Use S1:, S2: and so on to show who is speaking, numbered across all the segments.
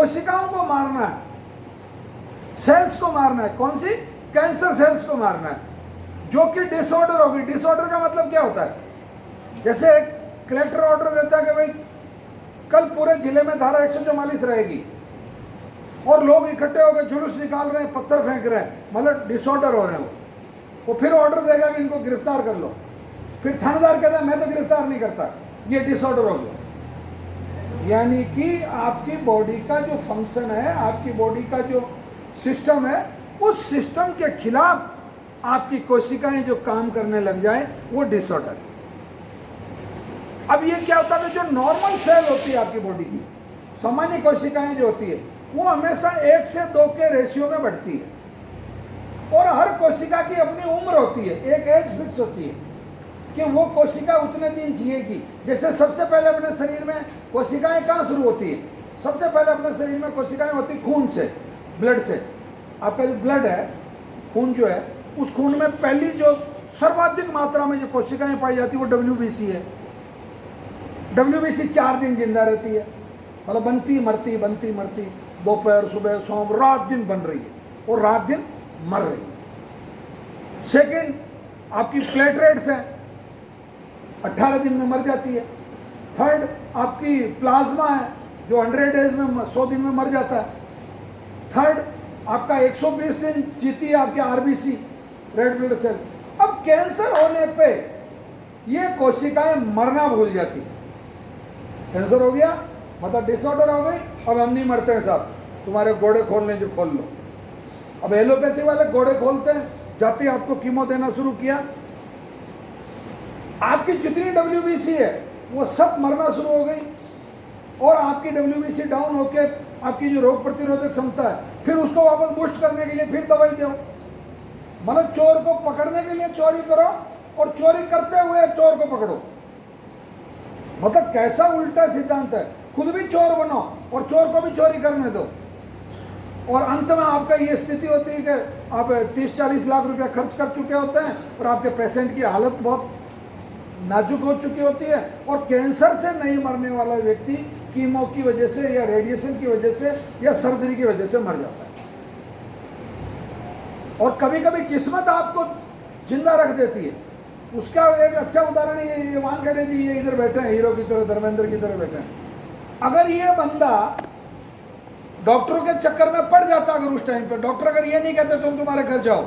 S1: कोशिकाओं को मारना है, सेल्स को मारना है। कौन सी? कैंसर सेल्स को मारना है, जो कि डिसऑर्डर होगी। डिसऑर्डर का मतलब क्या होता है? जैसे एक कलेक्टर ऑर्डर देता है कि भाई कल पूरे जिले में धारा 144 रहेगी और लोग इकट्ठे होकर जुलूस निकाल रहे हैं, पत्थर फेंक रहे हैं, मतलब डिसऑर्डर हो रहे हैं। वो फिर ऑर्डर देगा कि इनको गिरफ्तार कर लो। फिर थानेदार कहता है मैं तो गिरफ्तार नहीं करता, ये डिसऑर्डर हो गया। यानी कि आपकी बॉडी का जो फंक्शन है, आपकी बॉडी का जो सिस्टम है, उस सिस्टम के खिलाफ आपकी कोशिकाएं जो काम करने लग जाए, वो डिसऑर्डर है। अब ये क्या होता है कि जो नॉर्मल सेल होती है आपकी बॉडी की, सामान्य कोशिकाएं जो होती है, वो हमेशा 1 से 2 के रेशियो में बढ़ती है। और हर कोशिका की अपनी उम्र होती है, एक एज फिक्स होती है कि वो कोशिका उतने दिन जिएगी। जैसे सबसे पहले अपने शरीर में कोशिकाएं कहाँ शुरू होती है? सबसे पहले अपने शरीर में कोशिकाएं होती खून से, ब्लड से। आपका जो ब्लड है, खून जो है, उस खून में पहली जो सर्वाधिक मात्रा में जो कोशिकाएं पाई जाती है वो WBC है। WBC 4 दिन जिंदा रहती है, मतलब बनती मरती बनती मरती, दोपहर सुबह शाम रात दिन बन रही है और रात दिन मर रही है। सेकंड, आपकी प्लेटलेट्स हैं, 18 दिन में मर जाती है। थर्ड, आपकी प्लाज्मा है जो 100 डेज में 100 दिन में मर जाता है। थर्ड, आपका 120 दिन जीती है आपकी RBC, रेड ब्लड सेल। अब कैंसर होने पे ये कोशिकाएं मरना भूल जाती है। कैंसर हो गया मतलब डिसऑर्डर हो गई, अब हम नहीं मरते हैं साहब, तुम्हारे गोड़े खोलने जो खोल लो। अब एलोपैथी वाले गोड़े खोलते हैं, जाते आपको कीमो देना शुरू किया, आपकी जितनी WBC है वो सब मरना शुरू हो गई और आपकी WBC डाउन होके आपकी जो रोग प्रतिरोधक क्षमता है, फिर उसको वापस बूस्ट करने के लिए फिर दवाई दो। मतलब चोर को पकड़ने के लिए चोरी करो और चोरी करते हुए चोर को पकड़ो। मतलब कैसा उल्टा सिद्धांत है, खुद भी चोर बनो और चोर को भी चोरी करने दो। और अंत में आपका ये स्थिति होती है कि आप 30-40 लाख रुपया खर्च कर चुके होते हैं और आपके पेशेंट की हालत बहुत नाजुक हो चुकी होती है। और कैंसर से नहीं मरने वाला व्यक्ति कीमो की वजह से या रेडिएशन की वजह से या सर्जरी की वजह से मर जाता है। और कभी कभी किस्मत आपको जिंदा रख देती है। उसका एक अच्छा उदाहरण ये वानखेड़े जी, ये इधर बैठे हैं, हीरो की तरह, धर्मेंद्र की तरह बैठे हैं। अगर ये बंदा डॉक्टरों के चक्कर में पड़ जाता, अगर उस टाइम पे डॉक्टर अगर ये नहीं कहते तुम तुम्हारे घर जाओ,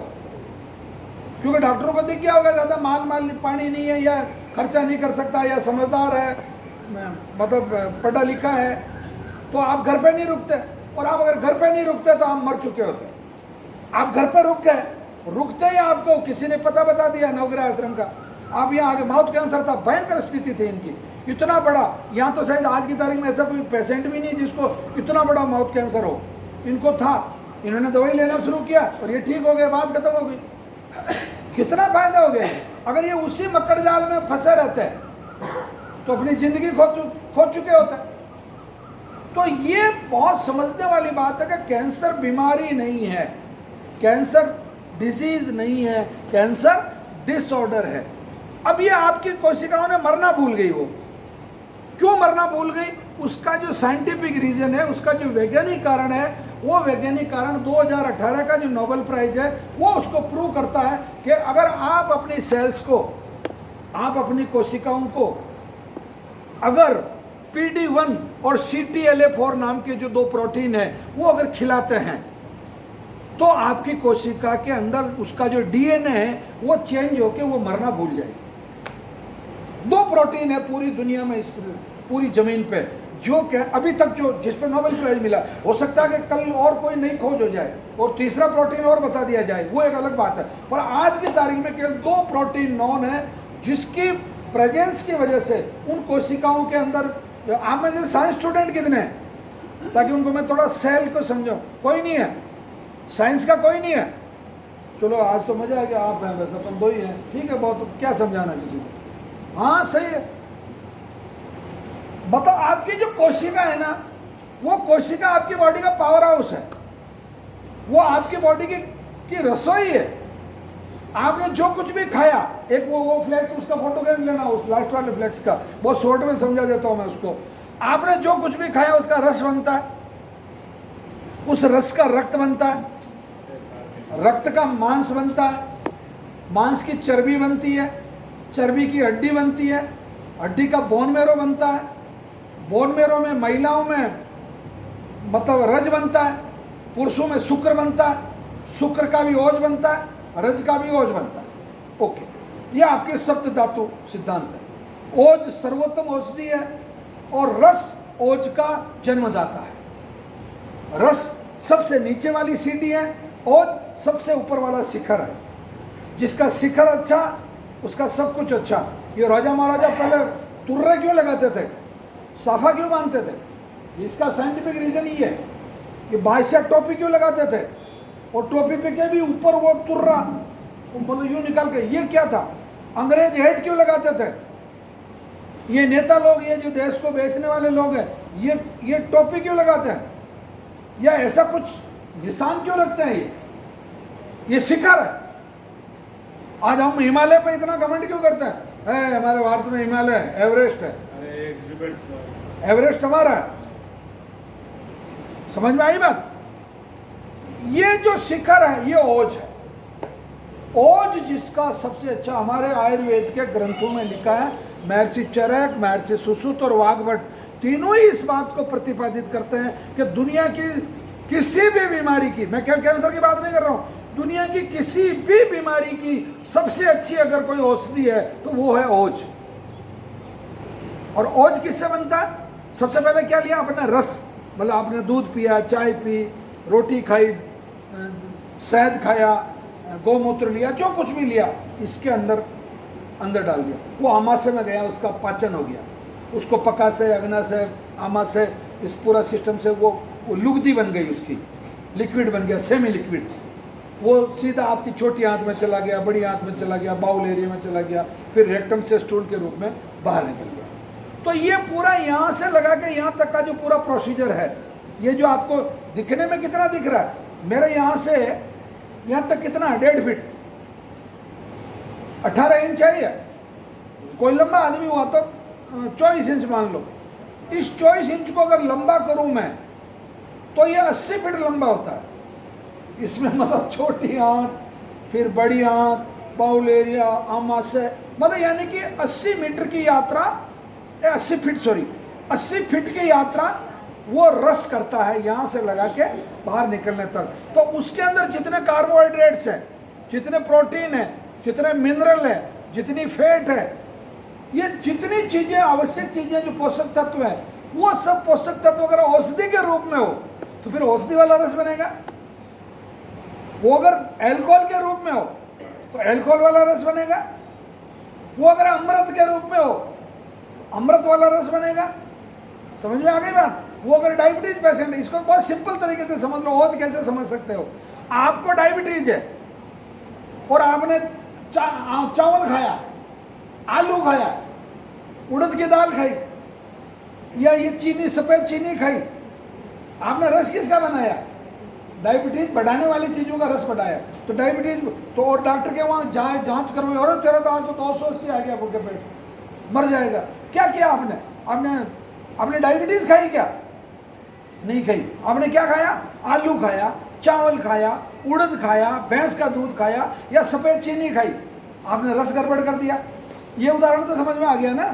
S1: क्योंकि डॉक्टरों को दिख गया होगा ज़्यादा माल पानी नहीं है या खर्चा नहीं कर सकता या समझदार है, मतलब पढ़ा लिखा है, तो आप घर पे नहीं रुकते। और आप अगर घर पे नहीं रुकते तो आप मर चुके होते। आप घर पे रुक गए, रुकते ही आपको किसी ने पता बता दिया नवग्रह आश्रम का, आप यहाँ आगे माउथ कैंसर था, भयंकर स्थिति थी इनकी, इतना बड़ा। यहाँ तो शायद आज की तारीख में ऐसा कोई पेशेंट भी नहीं जिसको इतना बड़ा माउथ कैंसर हो, इनको था। इन्होंने दवाई लेना शुरू किया और ये ठीक हो गए, बात खत्म हो गई। कितना फायदा हो गया। अगर ये उसी मक्कड़ जाल में फंसे रहते तो अपनी जिंदगी खो चुके होते। तो ये बहुत समझने वाली बात है कि कैंसर बीमारी नहीं है, कैंसर डिजीज नहीं है, कैंसर डिसऑर्डर है। अब ये आपकी कोशिकाओं ने मरना भूल गई। वो क्यों मरना भूल गई? उसका जो साइंटिफिक रीजन है, उसका जो वैज्ञानिक कारण है, वो वैज्ञानिक कारण 2018 का जो नोबेल प्राइज है वो उसको प्रूव करता है कि अगर आप अपनी सेल्स को, आप अपनी कोशिकाओं को अगर PD-1 और CTLA-4 नाम के जो 2 प्रोटीन है वो अगर खिलाते हैं तो आपकी कोशिका के अंदर उसका जो DNA है वो चेंज होकर वो मरना भूल जाएगी। 2 प्रोटीन है पूरी दुनिया में, इस पूरी जमीन पे, जो क्या अभी तक जो जिस पर नोबेल प्राइज मिला। हो सकता है कि कल और कोई नई खोज हो जाए और तीसरा प्रोटीन और बता दिया जाए, वो एक अलग बात है। पर आज की तारीख में केवल 2 प्रोटीन नॉन है जिसकी प्रेजेंस की वजह से उन कोशिकाओं के अंदर, आप में से साइंस स्टूडेंट कितने हैं ताकि उनको मैं थोड़ा सेल को समझाऊं? कोई नहीं है, साइंस का कोई नहीं है। चलो आज तो मजा आ गया, आप हैं, बस अपन 2 ही हैं, ठीक है, बहुत क्या समझाना किसी को। हाँ सही है। बताओ, आपकी जो कोशिका है ना, वो कोशिका आपकी बॉडी का पावर हाउस है, वो आपकी बॉडी की रसोई है। आपने जो कुछ भी खाया, एक वो फ्लेक्स, उसका फोटोग्राफ लेना, उस लास्ट वाले फ्लेक्स का, बहुत शॉर्ट में समझा देता हूं मैं उसको। आपने जो कुछ भी खाया उसका रस बनता है, उस रस का रक्त बनता है, रक्त का मांस बनता है, मांस की चर्बी बनती है, चर्बी की हड्डी बनती है, हड्डी का बोन मेरो बनता है, बोन मेरो में महिलाओं में मतलब रज बनता है, पुरुषों में शुक्र बनता है, शुक्र का भी ओज बनता है, रज का भी ओज बनता है। ओके, यह आपके सप्त धातु सिद्धांत है। ओज सर्वोत्तम औषधि है और रस ओज का जन्मदाता है। रस सबसे नीचे वाली सीढ़ी है, ओज सबसे ऊपर वाला शिखर है। जिसका शिखर अच्छा उसका सब कुछ अच्छा। ये राजा महाराजा पहले तुर्रे क्यों लगाते थे, साफा क्यों बांधते थे? इसका साइंटिफिक रीजन ये है कि बादशाह टोपी क्यों लगाते थे और टोपी पे के भी ऊपर वो तुर्रा मतलब यूं निकाल के, ये क्या था? अंग्रेज हेट क्यों लगाते थे? ये नेता लोग, ये जो देश को बेचने वाले लोग हैं, ये टोपी क्यों लगाते हैं या ऐसा कुछ निशान क्यों रखते हैं? ये शिखर है। आज हम हिमालय पे इतना घमंड क्यों करते हैं? हमारे भारत में हिमालय एवरेस्ट है, एवरेस्ट हमारा है। समझ में आई बात? ये जो शिखर है ये ओज है। ओज जिसका सबसे अच्छा, हमारे आयुर्वेद के ग्रंथों में लिखा है, महर्षि चरक, महर्षि सुश्रुत और वाग्भट तीनों ही इस बात को प्रतिपादित करते हैं कि दुनिया की किसी भी बीमारी की, मैं कैंसर की बात नहीं कर रहा हूं, दुनिया की किसी भी बीमारी की सबसे अच्छी अगर कोई औषधि है तो वो है ओज। और ओज किससे बनता है? सबसे पहले क्या लिया आपने? रस। मतलब आपने दूध पिया, चाय पी, रोटी खाई, शहद खाया, गौमूत्र लिया, जो कुछ भी लिया, इसके अंदर डाल दिया, वो आमाशय में गया, उसका पाचन हो गया, उसको पका से, अग्ना से, आमाशय, इस पूरा सिस्टम से वो लुगदी बन गई, उसकी लिक्विड बन गया, सेमी लिक्विड। वो सीधा आपकी छोटी आंत में चला गया, बड़ी आंत में चला गया, बाउल एरिया में चला गया, फिर रेक्टम से स्टूल के रूप में बाहर निकल गया। तो ये पूरा यहाँ से लगा के यहाँ तक का जो पूरा प्रोसीजर है, ये जो आपको दिखने में कितना दिख रहा है, मेरे यहाँ से यहाँ तक कितना है? 1.5 फीट, 18 इंच है ये। कोई लंबा आदमी हुआ तो 24 इंच मान लो। इस 24 इंच को अगर लंबा करूं मैं तो ये 80 फीट लंबा होता है। इसमें मतलब छोटी आंत, फिर बड़ी आंत, बाउल एरिया, आमाशय, मतलब यानी कि 80 मीटर की यात्रा, 80 फीट की यात्रा वो रस करता है यहाँ से लगा के बाहर निकलने तक। तो उसके अंदर जितने कार्बोहाइड्रेट्स हैं, जितने प्रोटीन है, जितने मिनरल है, जितनी फैट है, ये जितनी चीजें, आवश्यक चीजें, जो पोषक तत्व हैं, वो सब पोषक तत्व अगर औषधि के रूप में हो तो फिर औषधि वाला रस बनेगा। वो अगर अल्कोहल के रूप में हो तो अल्कोहल वाला रस बनेगा। वो अगर अमृत के रूप में हो तो अमृत वाला रस बनेगा। समझ में आ गई बात? वो अगर डायबिटीज पेशेंट है, इसको बहुत सिंपल तरीके से समझ लो। ओज कैसे समझ सकते हो? आपको डायबिटीज है और आपने चावल खाया, आलू खाया, उड़द की दाल खाई, या ये चीनी, सफेद चीनी खाई, आपने रस किसका बनाया? डायबिटीज बढ़ाने वाली चीजों का रस बढ़ाया। तो डायबिटीज तो, और डॉक्टर के वहां जांच करवाई, और तेरा तो आज तो 280 आ गया, भूखे पेट मर जाएगा। क्या किया आपने? आपने डायबिटीज खाई क्या? नहीं खाई। आपने क्या खाया? आलू खाया, चावल खाया, उड़द खाया, भैंस का दूध खाया, या सफेद चीनी खाई, आपने रस गड़बड़ कर दिया। ये उदाहरण तो समझ में आ गया ना।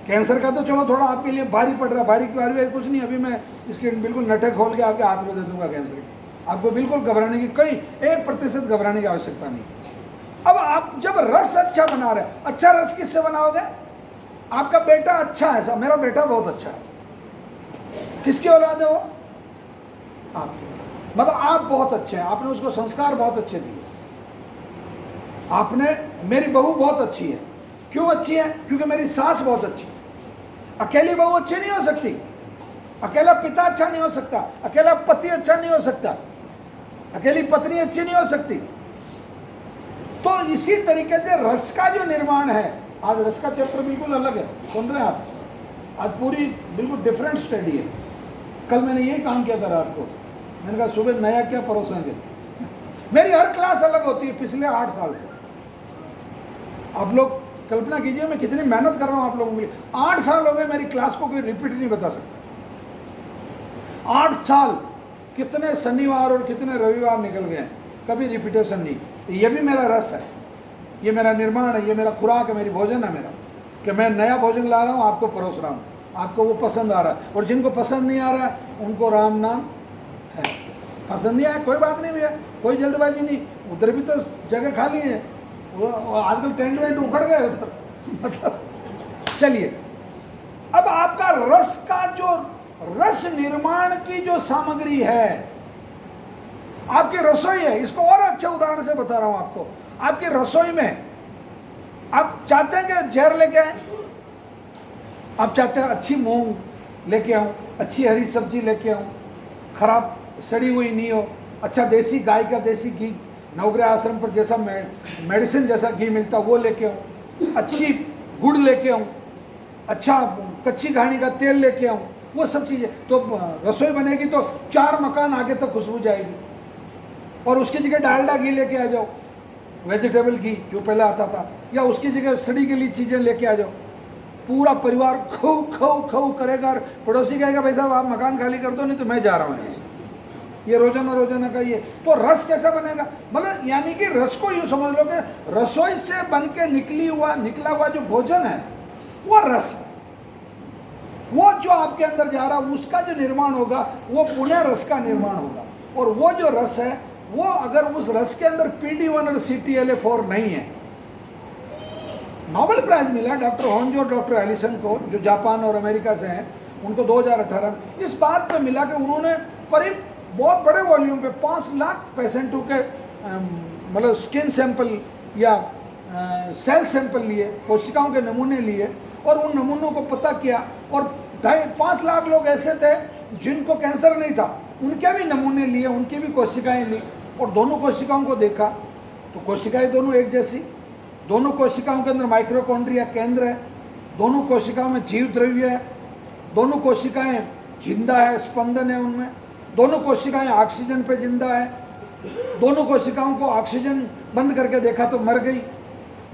S1: कैंसर का तो चलो थोड़ा आपके लिए भारी पड़ रहा है, भारी कुछ नहीं, अभी मैं इसके बिल्कुल नटे खोल के आपके हाथ में दे दूंगा कैंसर की। आपको बिल्कुल घबराने की, कहीं 1% घबराने की आवश्यकता नहीं। अब आप जब रस अच्छा बना रहे, अच्छा रस किससे बनाओगे? आपका बेटा अच्छा है, मेरा बेटा बहुत अच्छा है, किसकी औलाद है वो? आपकी। मतलब आप बहुत अच्छे हैं, आपने उसको संस्कार बहुत अच्छे दिए। आपने, मेरी बहू बहुत अच्छी है। क्यों अच्छी है? क्योंकि मेरी सास बहुत अच्छी है। अकेली बहू अच्छी नहीं हो सकती, अकेला पिता अच्छा नहीं हो सकता, अकेला पति अच्छा नहीं हो सकता, अकेली पत्नी अच्छी नहीं हो सकती। तो इसी तरीके से रस का जो निर्माण है, आज रस का चैप्टर बिल्कुल अलग है, सुन रहे हैं आप? आज पूरी बिल्कुल डिफरेंट स्टडी है। कल मैंने यही काम किया था रात को, मैंने कहा सुबह नया क्या परोसेंगे। मेरी हर क्लास अलग होती है पिछले 8 साल से। आप लोग कल्पना कीजिए मैं कितनी मेहनत कर रहा हूं आप लोगों के लिए। 8 साल हो गए मेरी क्लास को कोई रिपीट नहीं बता सकता। 8 साल कितने शनिवार और कितने रविवार निकल गए, कभी रिपीटेशन नहीं। ये भी मेरा रस है, ये मेरा निर्माण है, ये मेरा खुराक है, मेरी भोजन है मेरा, कि मैं नया भोजन ला रहा हूँ, आपको परोस रहा हूँ, आपको वो पसंद आ रहा है। और जिनको पसंद नहीं आ रहा है उनको राम नाम है। पसंद नहीं आया कोई बात नहीं भैया, कोई जल्दबाजी नहीं, उधर भी तो जगह खाली है, वो आजकल टेंट वेंट उखड़ गए उधर मतलब। चलिए, अब आपका रस का जो रस निर्माण की जो सामग्री है आपकी रसोई है। इसको और अच्छे उदाहरण से बता रहा हूं आपको। आपकी रसोई में आप चाहते हैं कि जहर लेके आए, आप चाहते हैं अच्छी मूंग लेके आऊं, अच्छी हरी सब्जी लेके आऊं, खराब सड़ी हुई नहीं हो, अच्छा देसी गाय का देसी घी, नवग्रह आश्रम पर जैसा मेडिसिन जैसा घी मिलता वो लेके आऊं, अच्छी गुड़ लेके आऊं, अच्छा कच्ची घानी का तेल लेके आऊं, वो सब चीज़ें। तो रसोई बनेगी तो 4 मकान आगे तक खुशबू जाएगी। और उसकी जगह डालडा घी लेके आ जाओ, वेजिटेबल घी जो पहले आता था, या उसकी जगह सड़ी गली चीज़ें लेके आ जाओ, पूरा परिवार खो खो खो करेगा। और पड़ोसी कहेगा भाई साहब आप मकान खाली कर दो, नहीं तो मैं जा रहा हूँ। ये रोजाना का ये तो रस कैसा बनेगा? मतलब यानी कि रस को यूँ समझ लो कि रसोई से बन के निकला हुआ जो भोजन है वो रस है। वो जो आपके अंदर जा रहा है उसका जो निर्माण होगा वो पुण्य रस का निर्माण होगा। और वो जो रस है वो अगर उस रस के अंदर PD1 और CTLA4 नहीं है। नोबेल प्राइज मिला डॉक्टर होंजो और डॉक्टर एलिसन को, जो जापान और अमेरिका से हैं, उनको 2018 इस बात पे मिला कि उन्होंने करीब बहुत बड़े वॉल्यूम पे 5 लाख पेशेंटों के मतलब स्किन सैंपल या सेल सैंपल लिए, कोशिकाओं के नमूने लिए, और उन नमूनों को पता किया। और 5 लाख लोग ऐसे थे जिनको कैंसर नहीं था, उनके भी नमूने लिए, उनकी भी कोशिकाएं ली, और दोनों कोशिकाओं को देखा तो कोशिकाएं दोनों एक जैसी, दोनों कोशिकाओं के अंदर माइक्रोकॉन्ड्रिया केंद्र है, दोनों कोशिकाओं में जीव द्रव्य है, दोनों कोशिकाएं जिंदा है, स्पंदन है उनमें, दोनों कोशिकाएं ऑक्सीजन पे जिंदा है, दोनों कोशिकाओं को ऑक्सीजन बंद करके देखा तो मर गई।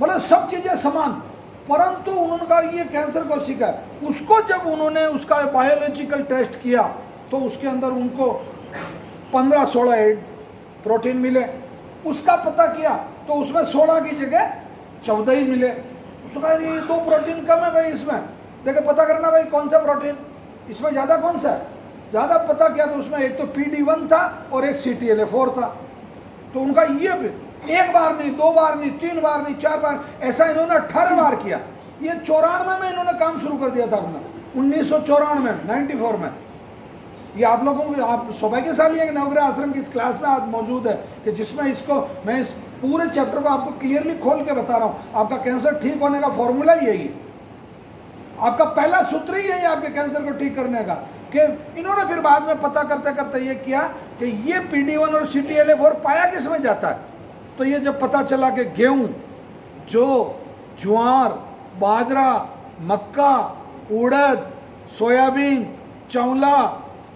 S1: मतलब सब चीज़ें समान, परंतु उन्होंने कहा ये कैंसर कोशिका है। उसको जब उन्होंने उसका बायोलॉजिकल टेस्ट किया तो उसके अंदर उनको 15-16 प्रोटीन मिले। उसका पता किया तो उसमें 16 की जगह 14 ही मिले। तो कहा ये 2 प्रोटीन कम है भाई इसमें, देखो पता करना भाई कौन सा प्रोटीन इसमें ज़्यादा, कौन सा है ज़्यादा। पता किया तो उसमें एक तो PD1 था और एक CTLA4 था। तो उनका ये 1 बार नहीं, 2 बार नहीं, 3 बार नहीं, 4 बार, ऐसा इन्होंने 18 बार किया। ये 94 में इन्होंने काम शुरू कर दिया था अपना, 1994 94 में। ये आप लोगों को आप सौभाग्यशाली है कि नवग्रह आश्रम की इस क्लास में आप मौजूद है कि जिसमें इसको मैं इस पूरे चैप्टर को आपको क्लियरली खोल के बता रहा हूँ। आपका कैंसर ठीक होने का फॉर्मूला ही यही है, आपका पहला सूत्र ही यही है आपके कैंसर को ठीक करने का। कि इन्होंने फिर बाद में पता करते करते ये किया कि ये PD1 और CTLA4 पाया किस में जाता है। तो ये जब पता चला कि गेहूँ, जौ, ज्वार, बाजरा, मक्का, उड़द, सोयाबीन, चौला,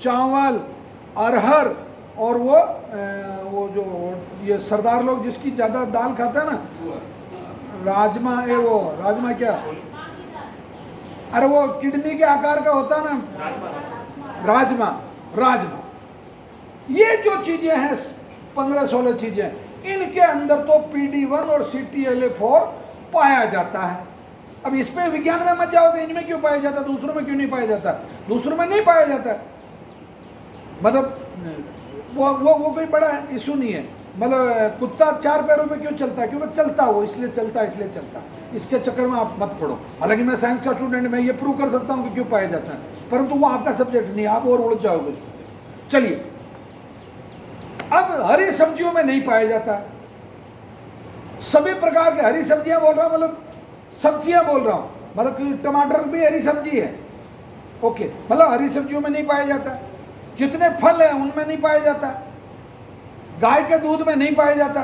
S1: चावल, अरहर, और वो जो ये सरदार लोग जिसकी ज़्यादा दाल खाता है ना, राजमा, वो राजमा क्या, अरे वो किडनी के आकार का होता है ना, राजमा। ये जो चीज़ें हैं 15-16 चीज़ें, इनके अंदर तो PD1 और CTLA4 पाया जाता है। अब इस पे विज्ञान में मत जाओगे इनमें क्यों पाया जाता है, दूसरों में क्यों नहीं पाया जाता। दूसरों में नहीं पाया जाता, मतलब वो कोई बड़ा इशू नहीं है। मतलब कुत्ता 4 पैरों पे क्यों चलता है, क्योंकि चलता वो इसलिए चलता है, इसलिए चलता है। इसके चक्कर में आप मत पढ़ो। हालांकि मैं साइंस का स्टूडेंट, मैं ये प्रूव कर सकता हूँ कि क्यों पाया जाता है, परंतु वो आपका सब्जेक्ट नहीं, आप और उलझ जाओगे। चलिए, अब हरी सब्जियों में नहीं पाया जाता। सभी प्रकार की हरी सब्जियां बोल रहा हूं, मतलब सब्जियां बोल रहा हूं, मतलब कि टमाटर भी हरी सब्जी है, ओके, मतलब हरी सब्जियों में नहीं पाया जाता। जितने फल हैं उनमें नहीं पाया जाता, गाय के दूध में नहीं पाया जाता।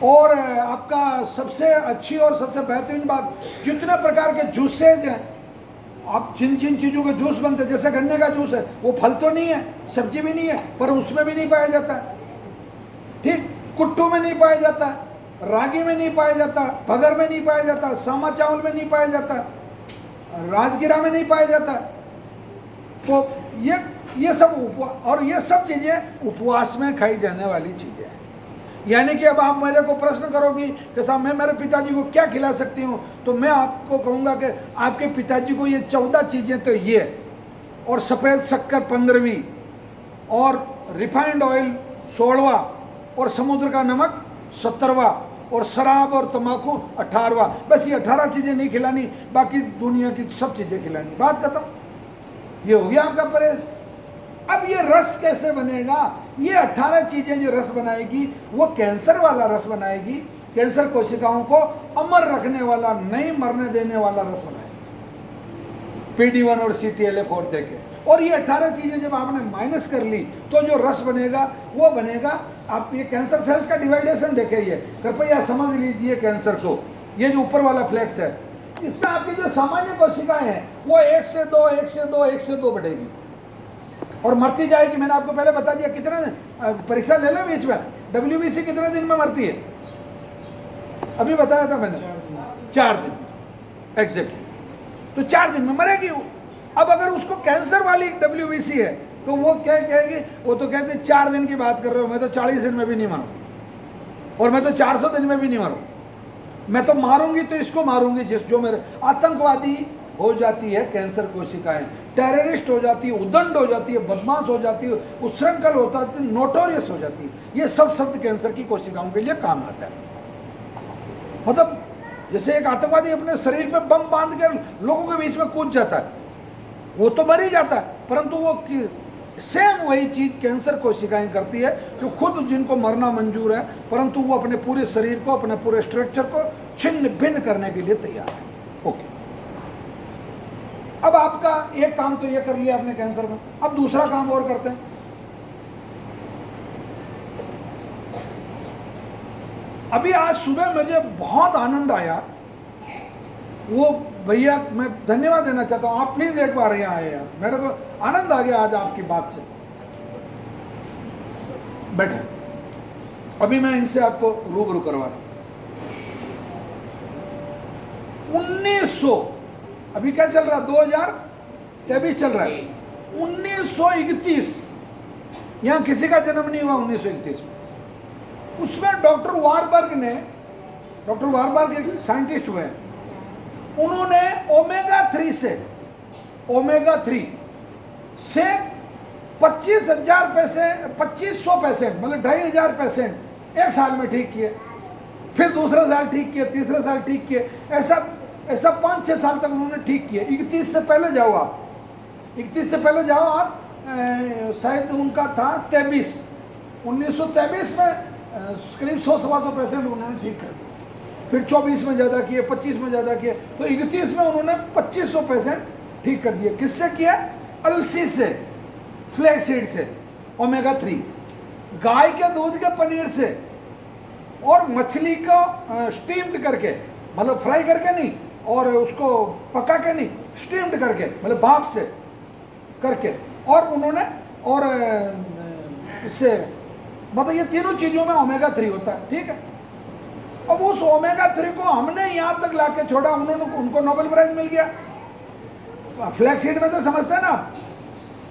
S1: और आपका सबसे अच्छी और सबसे बेहतरीन बात, जितने प्रकार के जूसेज हैं, आप जिन जिन चीज़ों के जूस बनते हैं, जैसे गन्ने का जूस है, वो फल तो नहीं है, सब्जी भी नहीं है, पर उसमें भी नहीं पाया जाता। ठीक, कुट्टू में नहीं पाया जाता, रागी में नहीं पाया जाता, भगर में नहीं पाया जाता, सामा चावल में नहीं पाया जाता, राजगिरा में नहीं पाया जाता। तो ये सब और ये सब चीज़ें उपवास में खाई जाने वाली चीज़ें हैं। यानी कि अब आप मेरे को प्रश्न करोगी कि साहब मैं मेरे पिताजी को क्या खिला सकती हूँ, तो मैं आपको कहूँगा कि आपके पिताजी को ये 14 चीज़ें तो ये, और सफ़ेद शक्कर 15वीं, और रिफाइंड ऑयल 16वां, और समुद्र का नमक 17वां, और शराब और तंबाकू 18वां। बस ये 18 चीज़ें नहीं खिलानी, बाकी दुनिया की सब चीज़ें खिलानी, बात खत्म। ये हो गया आपका परहेज। अब ये रस कैसे बनेगा? ये 18 चीजें जो रस बनाएगी वो कैंसर वाला रस बनाएगी, कैंसर कोशिकाओं को अमर रखने वाला, नहीं मरने देने वाला रस बनाएगी, PD1 और CTLA4 देके। और ये 18 चीजें जब आपने माइनस कर ली तो जो रस बनेगा वो बनेगा। आप ये कैंसर सेल्स का डिवाइडेशन देखिए, कृपया समझ लीजिए कैंसर को। ये जो ऊपर वाला फ्लैक्स है, इसमें आपकी जो सामान्य कोशिकाएं हैं वो 1 से 2, 1 से 2, 1 से 2 बढ़ेगी और मरती जाएगी। मैंने आपको पहले बता दिया, कितने परीक्षा ले लो बीच में, WBC कितने दिन में मरती है? अभी बताया था मैंने, 4 दिन एग्जैक्टली। तो 4 दिन में मरेगी वो। अब अगर उसको कैंसर वाली WBC है तो वो क्या कहेगी? वो तो कहते 4 दिन की बात कर रहे हो, मैं तो 40 दिन में भी नहीं मरूँ, और मैं तो 400 दिन में भी नहीं मरूँ। मैं तो मारूंगी तो इसको मारूंगी जो मेरे। आतंकवादी हो जाती है कैंसर कोशिकाएं, टेररिस्ट हो जाती है, उदंड हो जाती है, बदमाश हो जाती है, उच्छृंखल होता है, नोटोरियस हो जाती है। ये सब शब्द कैंसर की कोशिकाओं के लिए काम आता है। मतलब जैसे एक आतंकवादी अपने शरीर पे बम बांध के लोगों के बीच में कूद जाता है, वो तो मर ही जाता है, परंतु वो सेम वही चीज कैंसर कोशिकाएं करती है, जो खुद जिनको मरना मंजूर है, परंतु वो अपने पूरे शरीर को, अपने पूरे स्ट्रक्चर को छिन्न भिन्न करने के लिए तैयार है। ओके, अब आपका एक काम तो ये कर लिया आपने कैंसर में, अब दूसरा काम और करते हैं। अभी आज सुबह मुझे बहुत आनंद आया, वो भैया मैं धन्यवाद देना चाहता हूँ, आप प्लीज एक बार यहाँ आए यार, मेरे को आनंद आ गया आज आपकी बात से। बैठे, अभी मैं इनसे आपको रूबरू करवा रहा हूँ। 1900, अभी क्या चल रहा, 2023 चल रहा है, 1931, यहाँ किसी का जन्म नहीं हुआ 1931 में। उसमें डॉक्टर वारबर्ग एक साइंटिस्ट हुए, उन्होंने ओमेगा 3 से 2500% मतलब 2500% एक साल में ठीक किए, फिर दूसरा साल ठीक किए, तीसरा साल ठीक किए, ऐसा 5-6 साल तक उन्होंने ठीक किए। 31 से पहले जाओ आप, 31 से पहले जाओ आप, शायद उनका था 23, 1923 में करीब 100-125% उन्होंने ठीक कर दिया। फिर 24 में ज़्यादा किए, 25 में ज़्यादा किए, तो 31 में उन्होंने 2500% ठीक कर दिए। किससे किया? अलसी से, फ्लैक्सीड से, ओमेगा 3, गाय के दूध के पनीर से, और मछली को स्टीम्ड करके, मतलब फ्राई करके नहीं, और उसको पका के नहीं, स्टीम्ड करके मतलब भाप से करके, और उन्होंने, और इससे मतलब ये तीनों चीज़ों में ओमेगा 3 होता है, ठीक है। अब उस ओमेगा 3 को हमने यहाँ तक लाके छोड़ा, उनको नोबेल प्राइज मिल गया। फ्लैक्सीड में तो समझते हैं ना आप।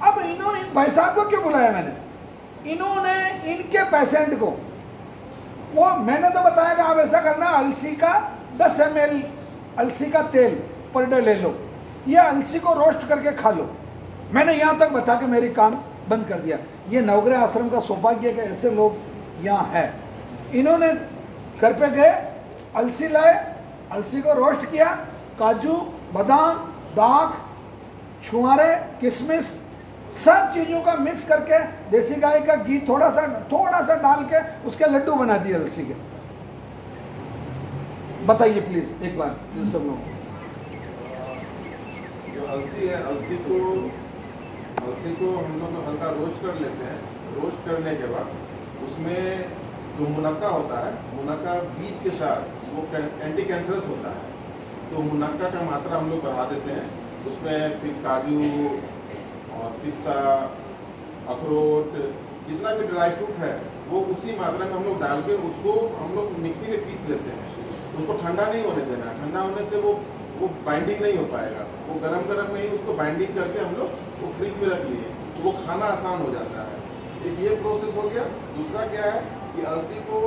S1: अब इन्होंने, इन भाई साहब को क्यों बुलाया मैंने, इन्होंने इनके पेशेंट को, वो मैंने तो बताया कि आप ऐसा करना, अलसी का 10 ml अलसी का तेल पर डे ले लो, या अलसी को रोस्ट करके खा लो। मैंने यहाँ तक बता के मेरी काम बंद कर दिया। ये नवग्रह आश्रम का सौभाग्य के ऐसे लोग यहाँ हैं। इन्होंने घर पे गए, अलसी लाए, अलसी को रोस्ट किया, काजू, बादाम, दाख, छुआरे, किशमिश, सब चीज़ों का मिक्स करके, देसी गाय का घी थोड़ा सा डाल के उसके लड्डू बना दिए अलसी के। बताइए प्लीज एक बार सब लोग।
S2: जो अलसी है, अलसी को हम लोग हल्का रोस्ट कर लेते हैं। रोस्ट करने के बाद उसमें जो मुनक्का होता है, मुनक्का बीज के साथ वो एंटी कैंसरस होता है, तो मुनक्का का मात्रा हम लोग बढ़ा देते हैं। उसमें फिर काजू और पिस्ता, अखरोट, जितना भी ड्राई फ्रूट है वो उसी मात्रा में हम लोग डाल के उसको हम लोग मिक्सी में पीस लेते हैं। उसको ठंडा नहीं होने देना, ठंडा होने से वो वो बाइंडिंग नहीं हो पाएगा। वो गरम गरम में ही उसको बाइंडिंग करके हम लोग वो फ्रिज में रख लिए, तो वो खाना आसान हो जाता है। एक ये प्रोसेस हो गया। दूसरा क्या है कि अलसी को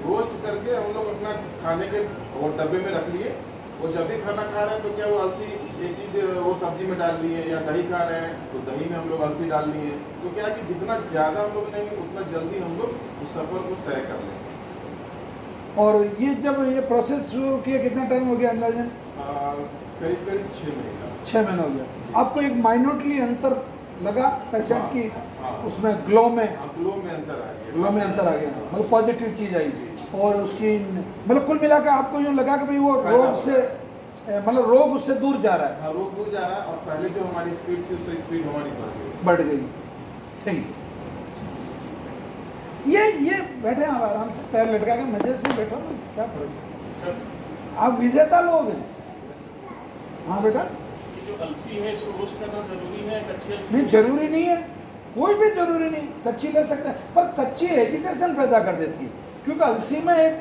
S2: रोस्ट करके हम लोग अपना खाने के वो डब्बे में रख लिए, और जब भी खाना खा रहे हैं तो क्या वो अलसी एक चीज़ वो सब्जी में डाल लिए, या दही खा रहे हैं तो दही में हम लोग अलसी डाल लिए। तो क्या है कि जितना ज़्यादा हम लोग लेंगे उतना जल्दी हम लोग उस सफ़र को तय कर लेंगे।
S1: और ये जब ये प्रोसेस शुरू किया कितना टाइम हो गया अंदाजन?
S2: करीब करीब 6 महीना।
S1: 6 महीने हो गया। आपको एक माइन्यूटली अंतर लगा पेशेंट
S2: हाँ,
S1: की
S2: हाँ।
S1: उसमें ग्लो में?
S2: ग्लो में अंतर आ गया।
S1: ग्लो में अंतर आ गया, मतलब पॉजिटिव चीज़ आई। और उसकी मतलब कुल मिलाकर आपको यूँ लगा कि भाई वो रोग से मतलब रोग उससे दूर जा रहा है?
S2: हाँ, रोग दूर जा रहा है, और पहले जो हमारी स्पीड थी उससे स्पीड हमारी
S1: बढ़ गई। ठीक, ये बैठे आप आराम से पैर लटका के मजे से बैठो ना, क्या फर्क है? आप विजेता लोग हैं। हाँ बेटा,
S3: ये जो अलसी है इसको रोस्ट करना जरूरी है? कच्ची अलसी
S1: नहीं जरूरी नहीं है, कोई भी जरूरी नहीं, कच्ची ले सकते हैं, पर कच्ची एजिटेशन पैदा कर देती है, क्योंकि अलसी में एक